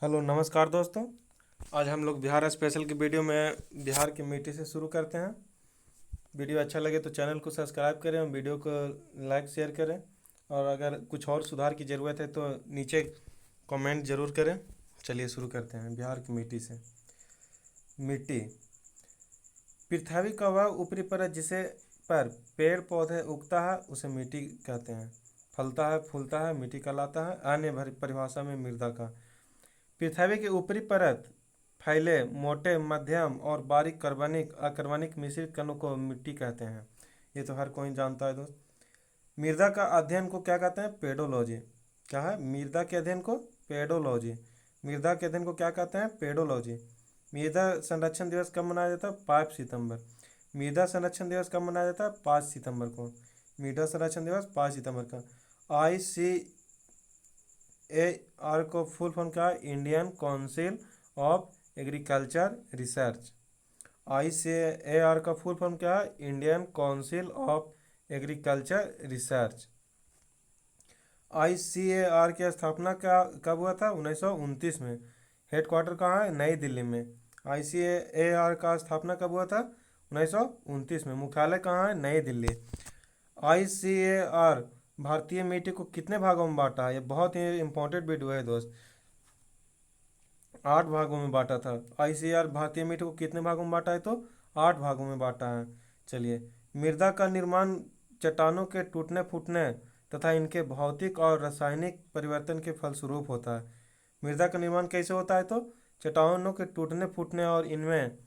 Hello नमस्कार दोस्तों। आज हम लोग बिहार स्पेशल की वीडियो में बिहार की मिट्टी से शुरू करते हैं। वीडियो अच्छा लगे तो चैनल को सब्सक्राइब करें और वीडियो को लाइक शेयर करें, और अगर कुछ और सुधार की ज़रूरत है तो नीचे कमेंट ज़रूर करें। चलिए शुरू करते हैं बिहार की मिट्टी से। मिट्टी पृथ्वी का वह ऊपरी परत जिसे पर पेड़ पौधे उगता है उसे मिट्टी कहते हैं। फलता है फूलता है मिट्टी कहलाता है। अन्य परिभाषा में मृदा का पृथ्वी की ऊपरी परत फैले मोटे मध्यम और बारीक कार्बनिक अकार्बनिक मिश्रित कणों को मिट्टी कहते हैं। ये तो हर कोई जानता है दोस्त। मृदा का अध्ययन को क्या कहते हैं? पेडोलॉजी। क्या है? मृदा के अध्ययन को पेडोलॉजी। मृदा के अध्ययन को क्या कहते हैं? पेडोलॉजी। मृदा संरक्षण दिवस कब मनाया जाता है? 5 सितंबर। मृदा संरक्षण दिवस कब मनाया जाता है? 5 सितंबर को। मृदा संरक्षण दिवस 5 सितंबर का। ICAR को फुल फॉर्म क्या है? Indian council of agriculture research. ICAR का फुल फॉर्म क्या है? Indian council of agriculture research. ICAR की स्थापना कब हुआ था? 1929 में। हेडक्वार्टर कहाँ है? नई दिल्ली में। ICAR का स्थापना कब हुआ था? 1929 में। मुख्यालय कहाँ है? नई दिल्ली। ICAR भारतीय मिट्टी को कितने भागों में बांटा है? ये बहुत ही इंपॉर्टेंट वीडियो है दोस्त। 8 भागों में बांटा था। ICAR भारतीय मिट्टी को कितने भागों में बांटा है? तो 8 भागों में बांटा है। चलिए, मृदा का निर्माण चट्टानों के टूटने फूटने तथा इनके भौतिक और रासायनिक परिवर्तन के फलस्वरूप होता है। मृदा का निर्माण कैसे होता है? तो चट्टानों के टूटने फूटने और इनमें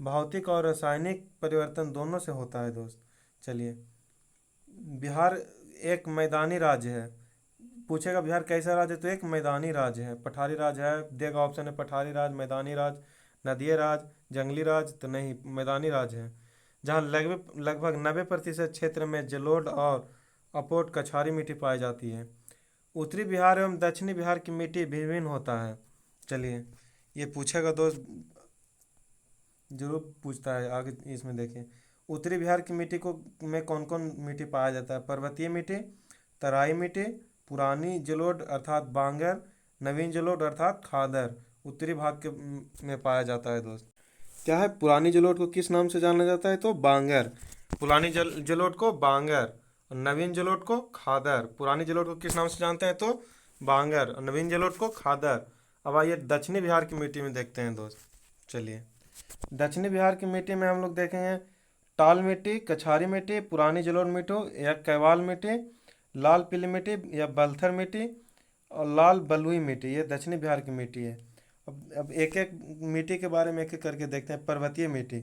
भौतिक और रासायनिक परिवर्तन दोनों से होता है दोस्त। चलिए, बिहार एक मैदानी राज्य है। पूछेगा बिहार कैसा राज्य है? तो एक मैदानी राज्य है। पठारी राज्य है? देगा ऑप्शन है पठारी राज्य, मैदानी राज्य, नदीय राज्य, जंगली राज्य। तो नहीं, मैदानी राज्य है। जहाँ लगभग लगभग 90% क्षेत्र में जलोढ़ और अपोट कछारी मिट्टी पाई जाती है। उत्तरी बिहार एवं दक्षिणी बिहार की मिट्टी भिन्न भिन्न होता है। चलिए, ये पूछेगा दोस्त, जरूर पूछता है आगे। इसमें देखिए, उत्तरी बिहार की मिट्टी को में कौन कौन मिट्टी पाया जाता है? पर्वतीय मिट्टी, तराई मिट्टी, पुरानी जलोढ़ अर्थात बांगर, नवीन जलोढ़ अर्थात खादर उत्तरी भाग के में पाया जाता है दोस्त। क्या है? पुरानी जलोढ़ को किस नाम से जाना जाता है? तो बांगर। पुरानी जलोढ़ को बांगर और नवीन जलोढ़ को खादर। पुरानी जलोढ़ को किस नाम से जानते हैं? तो बांगर, और नवीन जलोढ़ को खादर। अब आइए दक्षिणी बिहार की मिट्टी में देखते हैं दोस्त। चलिए, दक्षिणी बिहार की मिट्टी में हम लोग देखेंगे टाल मिट्टी, कछारी मिट्टी, पुरानी जलोढ़ मिट्टी या कैवाल मिट्टी, लाल पीली मिट्टी या बलथर मिट्टी और लाल बलुई मिट्टी। ये दक्षिणी बिहार की मिट्टी है। अब एक एक मिट्टी के बारे में एक एक करके देखते हैं। पर्वतीय मिट्टी,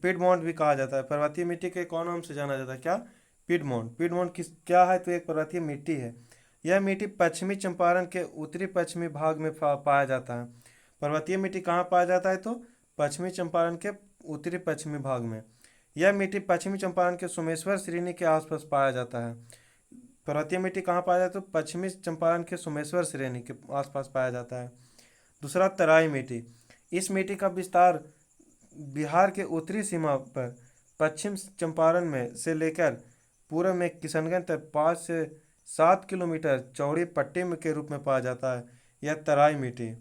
पिडमॉन्ट भी कहा जाता है। पर्वतीय मिट्टी के कौन नाम से जाना जाता है? क्या? पिडमॉन्ट। पिडमॉन्ट किस क्या है? तो एक पर्वतीय मिट्टी है। यह मिट्टी पश्चिमी चंपारण के उत्तरी पश्चिमी भाग में पाया जाता है। पर्वतीय मिट्टी कहाँ पाया जाता है? तो पश्चिमी चंपारण के उत्तरी पश्चिमी भाग में। यह मिट्टी पश्चिमी चंपारण के सोमेश्वर श्रेणी के आसपास पाया जाता है। पर्वतीय मिट्टी कहाँ पाया जाता है? तो पश्चिमी चंपारण के सोमेश्वर श्रेणी के आसपास पाया जाता है। दूसरा, तराई मिट्टी। इस मिट्टी का विस्तार बिहार के उत्तरी सीमा पर पश्चिम चंपारण में से लेकर पूर्व में किशनगंज तक 5 से 7 किलोमीटर चौड़ी पट्टी में के रूप में पाया जाता है। यह तराई मिट्टी।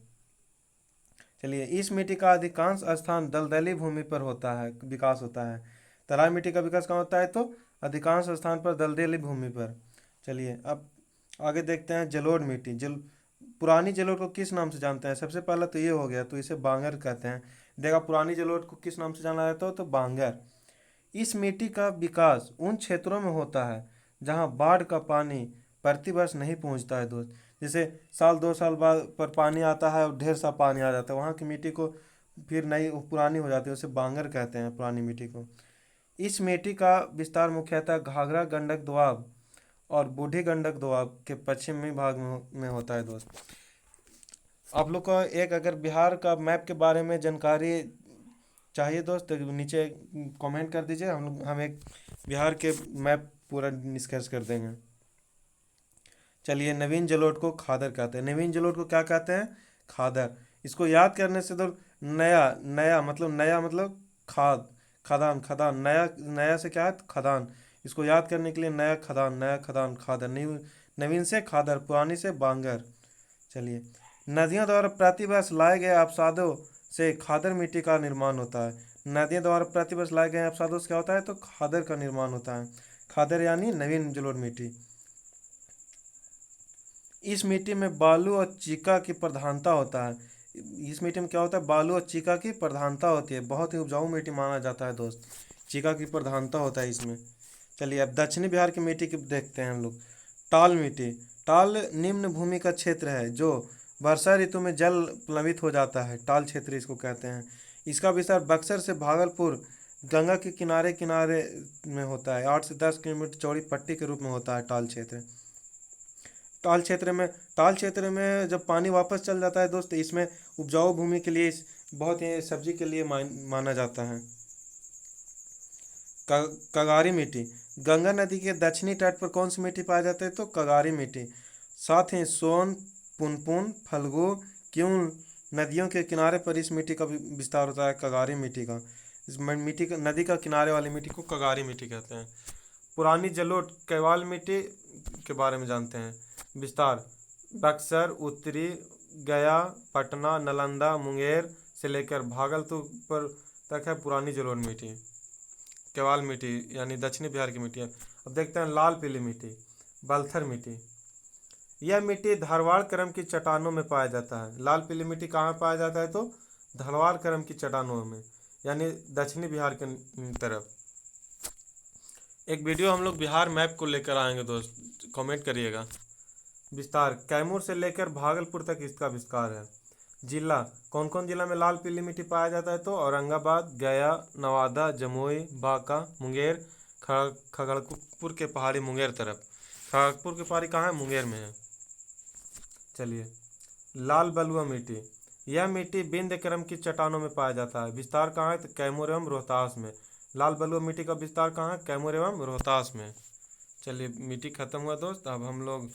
चलिए, इस मिट्टी का अधिकांश स्थान दलदली भूमि पर होता है, विकास होता है। तराई मिट्टी का विकास कहाँ होता है? तो अधिकांश स्थान पर दलदली भूमि पर। चलिए, अब आगे देखते हैं जलोढ़ मिट्टी। पुरानी जलोढ़ को किस नाम से जानते हैं? सबसे पहले तो ये हो गया, तो इसे बांगर कहते हैं। देखा, पुरानी जलोढ़ को किस नाम से जाना जाता है? तो बांगर। इस मिट्टी का विकास उन क्षेत्रों में होता है जहां बाढ़ का पानी प्रतिवर्ष नहीं पहुंचता है दोस्त। जैसे साल 2 साल बाद पर पानी आता है और ढेर सा पानी आ जाता है, वहाँ की मिट्टी को फिर नई पुरानी हो जाती है, उसे बांगर कहते हैं पुरानी मिट्टी को। इस मिट्टी का विस्तार मुख्यतः घाघरा गंडक दोआब और बूढ़ी गंडक दोआब के पश्चिमी भाग में होता है दोस्त। आप लोग को एक अगर बिहार का मैप के बारे में जानकारी चाहिए दोस्त तो नीचे कमेंट कर दीजिए, हम एक बिहार के मैप पूरा डिस्कस कर देंगे। चलिए, नवीन जलोढ़ को खादर कहते हैं। नवीन जलोढ़ को क्या कहते हैं? खादर। इसको याद करने से तो नया नया मतलब खाद, खदान, खदान, नया नया से क्या है? खदान। इसको याद करने के लिए नया खदान खादर। नवीन से खादर, पुरानी से बांगर। चलिए, नदियों द्वारा प्रतिवर्ष लाए गए अपसादों से खादर मिट्टी का निर्माण होता है। नदियों द्वारा प्रतिवर्ष लाए गए अपसादों से क्या होता है, तो खादर का निर्माण होता है। खादर यानी नवीन जलोढ़ मिट्टी। इस मिट्टी में बालू और चीका की प्रधानता होता है। इस मिट्टी में क्या होता है, बालू और चीका की प्रधानता होती है। बहुत ही उपजाऊ मिट्टी माना जाता है दोस्त। चीका की प्रधानता होता है इसमें। चलिए अब दक्षिणी बिहार की मिट्टी की देखते हैं हम लोग। टाल मिट्टी। टाल निम्न भूमि का क्षेत्र है जो वर्षा ऋतु में जल प्लवित हो जाता है। टाल क्षेत्र इसको कहते हैं। इसका विस्तार बक्सर से भागलपुर गंगा के किनारे किनारे में होता है। 8 से 10 किलोमीटर चौड़ी पट्टी के रूप में होता है टाल क्षेत्र। टाल क्षेत्र में जब पानी वापस चल जाता है दोस्त, इसमें उपजाऊ भूमि के लिए बहुत ही सब्जी के लिए माना जाता है। कगारी मिट्टी। गंगा नदी के दक्षिणी तट पर कौन सी मिट्टी पाई जाती है, तो कगारी मिट्टी। साथ ही सोन, पुनपुन, फल्गु, क्यूल नदियों के किनारे पर इस मिट्टी का विस्तार होता है, कगारी मिट्टी का। इस मिट्टी का, नदी का किनारे वाली मिट्टी को कगारी मिट्टी कहते हैं। पुरानी जलोढ़ कैवाल मिट्टी के बारे में जानते हैं। विस्तार बक्सर, उत्तरी गया, पटना, नालंदा, मुंगेर से लेकर भागलपुर तक है पुरानी जलोढ़ मिट्टी, केवाल मिट्टी यानी दक्षिणी बिहार की मिट्टी है। अब देखते हैं लाल पीली मिट्टी, बलथर मिट्टी। यह मिट्टी धारवाड़ क्रम की चट्टानों में पाया जाता है। लाल पीली मिट्टी कहाँ पाया जाता है, तो धारवाड़ क्रम की चट्टानों में यानी दक्षिणी बिहार के तरफ। एक वीडियो हम लोग बिहार मैप को लेकर आएंगे दोस्त, कमेंट करिएगा। विस्तार कैमूर से लेकर भागलपुर तक इसका विस्तार है। जिला कौन कौन जिला में लाल पीली मिट्टी पाया जाता है, तो औरंगाबाद, गया, नवादा, जमुई, बांका, मुंगेर, खड़गपुर के पहाड़ी मुंगेर तरफ। खड़गपुर की पहाड़ी कहाँ है, मुंगेर में है। चलिए लाल बलुआ मिट्टी। यह मिट्टी विंध्य क्रम की चट्टानों में पाया जाता है। विस्तार कहाँ है, तो कैमूर एवं रोहतास में। लाल बलुआ मिट्टी का विस्तार कहाँ है, कैमूर एवं रोहतास में। चलिए मिट्टी खत्म हुआ दोस्त। अब हम लोग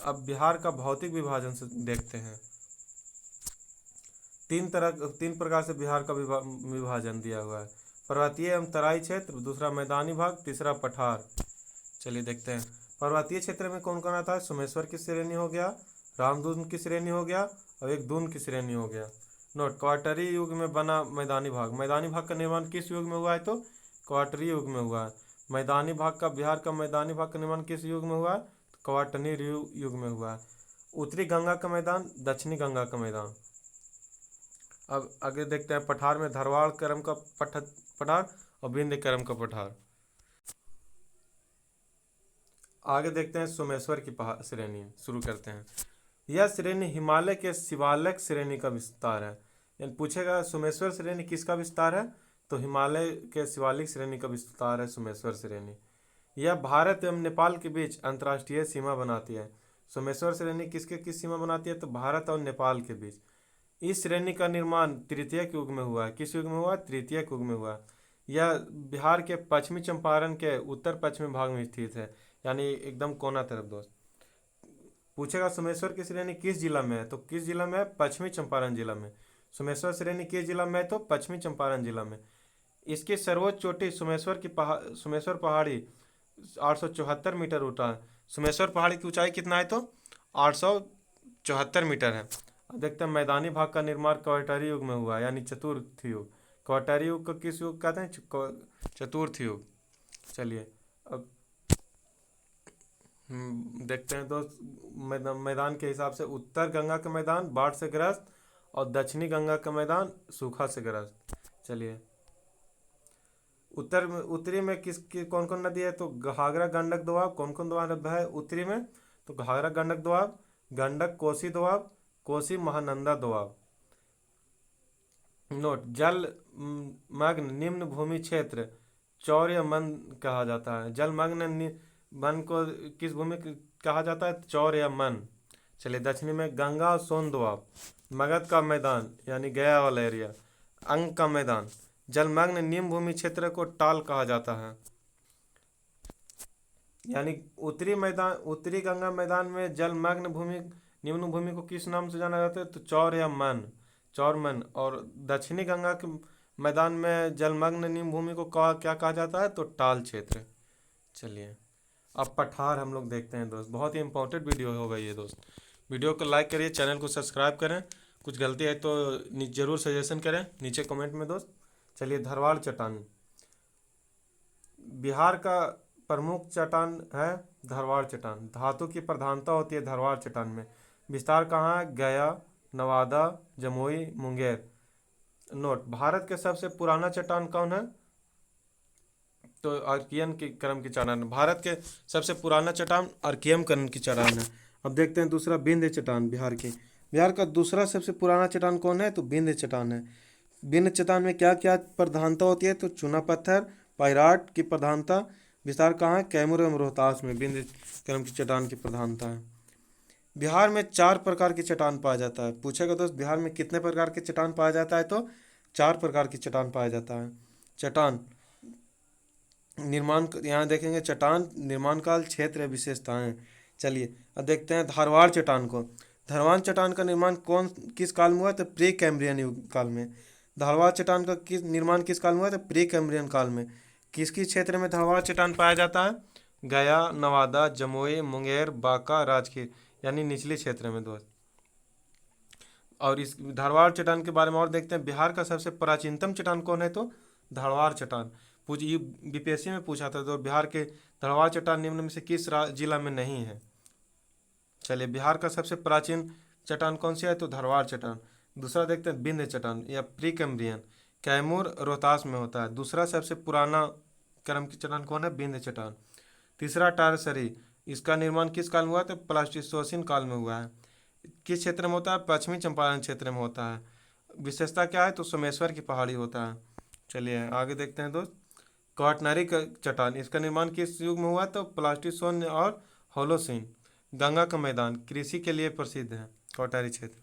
अब बिहार का भौतिक विभाजन से देखते हैं। तीन प्रकार से बिहार का विभाजन दिया हुआ है। पर्वतीय एवं तराई क्षेत्र, दूसरा मैदानी भाग, तीसरा पठार। चलिए देखते हैं। पर्वतीय क्षेत्र में कौन कौन आता है, सोमेश्वर की श्रेणी हो गया, रामदून की श्रेणी हो गया और एक दून की श्रेणी हो गया। नोट, क्वार्टरी युग में बना मैदानी भाग। मैदानी भाग का निर्माण किस युग में हुआ है, तो क्वार्टरी युग में हुआ है। मैदानी भाग का, बिहार का मैदानी भाग का निर्माण किस युग में हुआ है, क्वार्टनी युग में हुआ है। उत्तरी गंगा का मैदान, दक्षिणी गंगा का मैदान। अब आगे देखते हैं। पठार में धारवाड़ क्रम का पठार और विंध्य क्रम का पठार। आगे देखते हैं सोमेश्वर की श्रेणी, शुरू करते हैं। यह श्रेणी हिमालय के शिवालिक श्रेणी का विस्तार है। यानी पूछेगा सोमेश्वर श्रेणी किसका विस्तार है, तो हिमालय के शिवालिक श्रेणी का विस्तार है सोमेश्वर श्रेणी। यह भारत एवं नेपाल के बीच अंतर्राष्ट्रीय सीमा बनाती है। सोमेश्वर श्रेणी किसके किस सीमा बनाती है, तो भारत और नेपाल के बीच। इस श्रेणी का निर्माण तृतीयक युग में हुआ है। किस युग में हुआ, तृतीयक युग में हुआ। यह बिहार के पश्चिमी चंपारण के उत्तर पश्चिमी भाग में स्थित है, यानी एकदम कोना तरफ दोस्त। पूछेगा सोमेश्वर की श्रेणी किस जिला में है, तो किस जिला में है, पश्चिमी चंपारण जिला में। सोमेश्वर श्रेणी किस जिला में है, तो पश्चिमी चंपारण जिला में। इसकी सर्वोच्च चोटी सोमेश्वर पहाड़ी 874 मीटर ऊंचा है। सोमेश्वर पहाड़ी की ऊंचाई कितना है, तो 874 मीटर है। अब देखते हैं मैदानी भाग का निर्माण क्वार्टरी युग में हुआ, यानी चतुर्थ युग। क्वार्टरी युग को किस युग कहते हैं, चतुर्थ युग। चलिए अब देखते हैं दोस्त। मैदान के हिसाब से उत्तर गंगा का मैदान बाढ़ से ग्रस्त और दक्षिणी गंगा का मैदान सूखा से ग्रस्त। चलिए उत्तरी में कौन कौन नदी है, तो घाघरा, गंडक, दोआब। कौन कौन दोआब है उत्तरी में, तो घाघरा, गंडक, दोआब, गंडक, कोसी दोआब, कोसी, महानंदा दोआब। नोट, जल मग्न निम्न भूमि क्षेत्र चौर्य मन कहा जाता है। जलमग्न मन को किस भूमि कहा जाता है, चौर्य मन। चलिए दक्षिणी में गंगा और सोन दोआब। मगध का मैदान यानी गया वाला एरिया, अंग का मैदान। जलमग्न निम्न भूमि क्षेत्र को टाल कहा जाता है। यानी उत्तरी गंगा मैदान में जलमग्न भूमि, निम्न भूमि को किस नाम से जाना जाता है, तो चौर या मन, चौरमन। और दक्षिणी गंगा के मैदान में जलमग्न निम्न भूमि को क्या कहा जाता है, तो टाल क्षेत्र। चलिए अब पठार हम लोग देखते हैं दोस्त, बहुत ही इंपॉर्टेंट वीडियो होगा ये दोस्त। वीडियो को लाइक करिए, चैनल को सब्सक्राइब करें, कुछ गलती है तो जरूर सजेशन करें नीचे कमेंट में दोस्त। चलिए, धरवाड़ चट्टान बिहार का प्रमुख चट्टान है। धरवाड़ चट्टान धातु की प्रधानता होती है धरवाड़ चट्टान में। विस्तार कहाँ है? गया, नवादा, जमुई, मुंगेर। नोट, भारत के सबसे पुराना चट्टान कौन है? तो आर्कियन की क्रम की चट्टान। भारत के सबसे पुराना चट्टान आर्कियन क्रम की चट्टान है। अब देखते हैं दूसरा, विंध्य चट्टान बिहार की। बिहार का दूसरा सबसे पुराना चट्टान कौन है? तो विंध्य चट्टान है। विंध्य चट्टान में क्या क्या प्रधानता होती है? तो चूना पत्थर, पाइराट की प्रधानता। विस्तार कहाँ है? कैमूर एवं रोहतास में विंध्य क्रम की चट्टान की प्रधानता है। बिहार में 4 प्रकार की चट्टान पाया जाता है। पूछेगा दोस्त बिहार में कितने प्रकार के चट्टान पाया जाता है? तो 4 प्रकार की चट्टान पाया जाता है। चट्टान निर्माण, यहाँ देखेंगे चट्टान निर्माण काल, क्षेत्र, विशेषताएं। चलिए अब देखते हैं धारवाड़ चट्टान को। धारवाड़ चट्टान का निर्माण किस काल में हुआ? तो प्री कैम्ब्रियन युग काल में। धारवाड़ चट्टान का निर्माण किस काल में हुआ? तो प्री कैम्ब्रियन काल में। किस किस क्षेत्र में धारवाड़ चट्टान पाया जाता है? गया, नवादा, जमुई, मुंगेर, बांका, राजगीर, यानी निचले क्षेत्र में दोस्त। और इस धारवाड़ चट्टान के बारे में और देखते हैं। बिहार का सबसे प्राचीनतम चट्टान कौन है? तो धारवाड़ चट्टान। ये बीपीएससी में पूछा था। तो बिहार के धारवाड़ चट्टान निम्न में से किस जिला में नहीं है? चलिए, बिहार का सबसे प्राचीन चट्टान कौन सी है? तो धारवाड़ चट्टान। दूसरा देखते हैं विंध्य चट्टान या प्री कैम्ब्रियन, कैमूर, रोहतास में होता है। दूसरा सबसे पुराना क्रम की चट्टान कौन है? विंध्य चट्टान। तीसरा टारसरी, इसका निर्माण किस काल में हुआ? तो प्लास्टिसोसिन काल में हुआ है। किस क्षेत्र में होता है? पश्चिमी चंपारण क्षेत्र में होता है। विशेषता क्या है? तो सोमेश्वर की पहाड़ी होता है। चलिए आगे देखते हैं दोस्त, क्वाटनरी का चट्टान, इसका निर्माण किस युग में हुआ? तो प्लास्टिसोन और होलोसिन। गंगा का मैदान, कृषि के लिए प्रसिद्ध है क्वाटनरी क्षेत्र।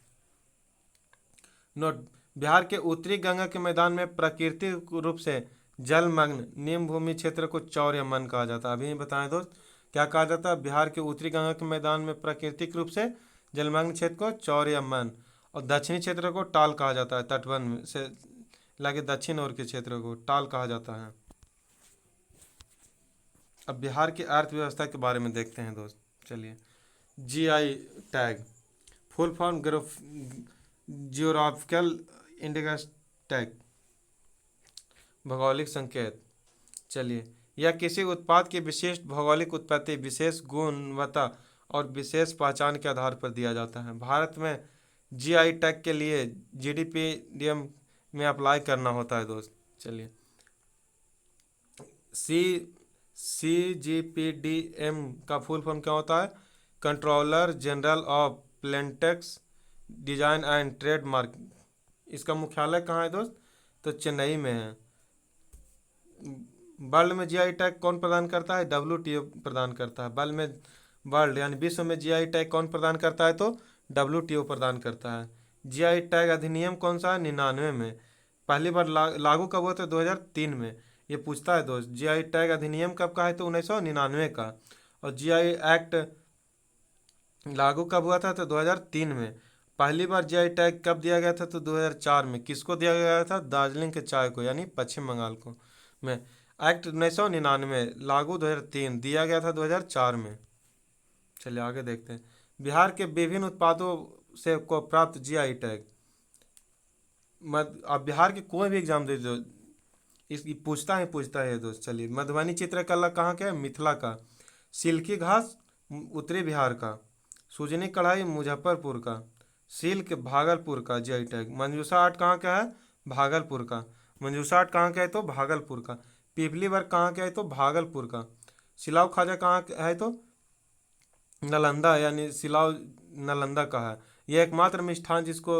नोट, बिहार के उत्तरी गंगा के मैदान में प्राकृतिक रूप से जलमग्न निम्न भूमि क्षेत्र को चौर या मन कहा जाता है। अभी बताएं दोस्त, क्या कहा जाता है? बिहार के उत्तरी गंगा के मैदान में प्राकृतिक रूप से जलमग्न क्षेत्र को चौर या मन, और दक्षिणी क्षेत्र को टाल कहा जाता है। तटबंध से लगे दक्षिण ओर के क्षेत्र को टाल कहा जाता है। अब बिहार की अर्थव्यवस्था के बारे में देखते हैं दोस्त। चलिए, GI tag, full form geographical indication tag, भौगोलिक संकेत। चलिए, यह किसी उत्पाद की विशिष्ट भौगोलिक उत्पत्ति, विशेष गुणवत्ता और विशेष पहचान के आधार पर दिया जाता है। भारत में जीआई टैग के लिए जीडीपीडीएम में अप्लाई करना होता है दोस्त। चलिए, CGPDM का फुल फॉर्म क्या होता है? Controller general of patents design and trademark. इसका मुख्यालय कहाँ है दोस्त? तो चेन्नई में है। वर्ल्ड में जीआई टैग कौन प्रदान करता है? WTO प्रदान करता है। वर्ल्ड यानी विश्व में जीआई टैग कौन प्रदान करता है? तो WTO प्रदान करता है। जीआई टैग अधिनियम कौन सा है? 99 में। पहली बार लागू कब हुआ था? 2003 में। ये पूछता है दोस्त, जीआई टैग अधिनियम कब का है? तो 1999 का। और जीआई एक्ट लागू कब हुआ था? तो 2003 में। पहली बार जीआई टैग कब दिया गया था? तो 2004 में। किसको दिया गया था? दार्जिलिंग के चाय को, यानी पश्चिम बंगाल को में। एक्ट 1999, लागू 2003, दिया गया था 2004 में। चलिए आगे देखते हैं, बिहार के विभिन्न उत्पादों से को प्राप्त जीआई टैग। आप बिहार के कोई भी एग्जाम दे दो, इस पूछता है दोस्त। चलिए, मधुबनी चित्रकला कहाँ का है? मिथिला का। सिल्की घास उत्तरी बिहार का। सुजनी कढ़ाई मुजफ्फरपुर का। सिल्क भागलपुर का जीआई टैग। मंजूषा आर्ट कहाँ का है? भागलपुर का। मंजूषा आर्ट कहाँ का है? तो भागलपुर का। पिपली वर्क कहाँ का है? तो भागलपुर का। सिलाव खाजा कहाँ का है? तो नालंदा, यानी सिलाव नालंदा का है। यह एकमात्र मिष्ठान जिसको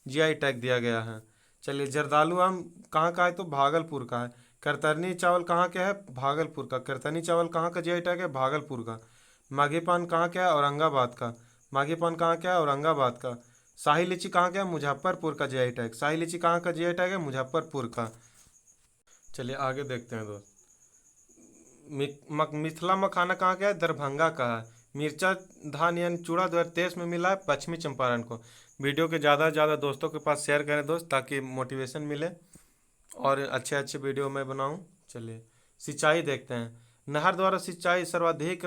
जीआई टैग दिया गया है। चलिए, जर्दालू आम कहाँ का है? तो भागलपुर का है। करतरनी चावल कहाँ का है? भागलपुर का। करतनी चावल कहाँ का जीआई टैग है? भागलपुर का। माघी पान कहाँ का है? औरंगाबाद का। माघी पान कहाँ का है? औरंगाबाद का। शाही लीची कहाँ का है? मुजफ्फरपुर का जीआई टैग। शाही लीची कहाँ का जीआई टैग है? मुजफ्फरपुर का। चलिए आगे देखते हैं दोस्त, मिथिला मखाना कहाँ का है? दरभंगा का है। मिर्चा धान यानी चूड़ा 2023 में मिला है पश्चिमी चंपारण को। वीडियो के ज़्यादा से ज़्यादा दोस्तों के पास शेयर करें दोस्त, ताकि मोटिवेशन मिले और अच्छे अच्छे वीडियो मैं बनाऊं। चलिए, सिंचाई देखते हैं। नहर द्वारा सिंचाई सर्वाधिक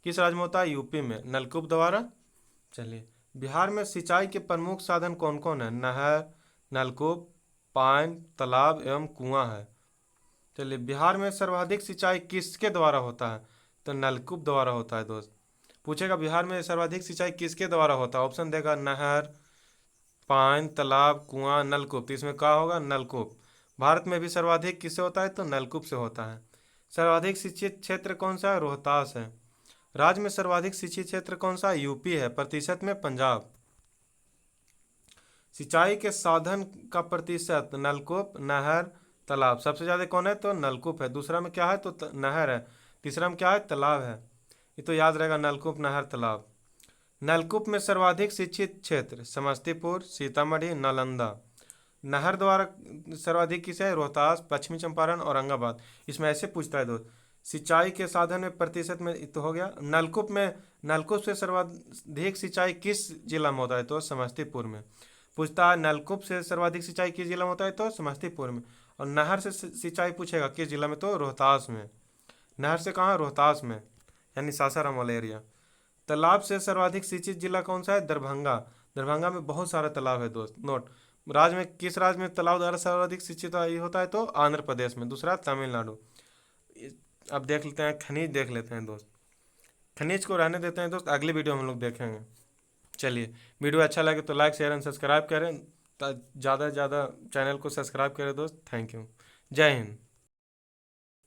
किस राज्य में होता है? यूपी में। नलकूप द्वारा। चलिए, बिहार में सिंचाई के प्रमुख साधन कौन कौन है? नहर, नलकूप, पाइन, तालाब एवं कुआं है। चलिए, बिहार में सर्वाधिक सिंचाई किसके द्वारा होता है? तो नलकूप द्वारा होता है दोस्त। पूछेगा बिहार में सर्वाधिक सिंचाई किसके द्वारा होता है? ऑप्शन देगा नहर, पाइन, तालाब, कुआं, नलकूप। तो इसमें क्या होगा? नलकूप। भारत में भी सर्वाधिक किससे होता है? तो नलकूप से होता है। सर्वाधिक सिंचित क्षेत्र कौन सा है? रोहतास है। राज्य में सर्वाधिक सिंचित क्षेत्र कौन सा है? यूपी है। प्रतिशत में पंजाब। सिंचाई के साधन का प्रतिशत नलकूप, नहर, तालाब। सबसे ज्यादा कौन है? तो नलकूप है। दूसरा में क्या है? तो नहर है। तीसरा में क्या है? तालाब है। ये तो याद रहेगा, नलकूप, नहर, तालाब। नलकूप में सर्वाधिक सिंचित क्षेत्र समस्तीपुर, सीतामढ़ी, नालंदा। नहर द्वारा सर्वाधिक किसे है? रोहतास, पश्चिमी चंपारण, औरंगाबाद। इसमें ऐसे पूछता है दोस्त। सिंचाई के साधन में प्रतिशत में तो हो गया। नलकूप से सर्वाधिक सिंचाई किस जिला में होता है? तो समस्तीपुर में। पूछता है नलकूप से सर्वाधिक सिंचाई किस जिला में होता है? तो समस्तीपुर में। और नहर से सिंचाई पूछेगा किस जिला में? तो रोहतास में। नहर से कहाँ? रोहतास में, यानी सासाराम वाला एरिया। तालाब से सर्वाधिक सिंचित जिला कौन सा है? दरभंगा। दरभंगा में बहुत सारा तालाब है दोस्त। नोट, राज्य में किस राज्य में तालाब द्वारा सर्वाधिक सिंचित होता है? तो आंध्र प्रदेश में। दूसरा तमिलनाडु। अब देख लेते हैं खनिज, देख लेते हैं दोस्त। खनिज को रहने देते हैं दोस्त, अगली वीडियो में हम लोग देखेंगे। चलिए, वीडियो अच्छा लगे तो लाइक, शेयर एंड सब्सक्राइब करें। ज़्यादा से ज़्यादा चैनल को सब्सक्राइब करें दोस्त। Thank you. जय हिंद।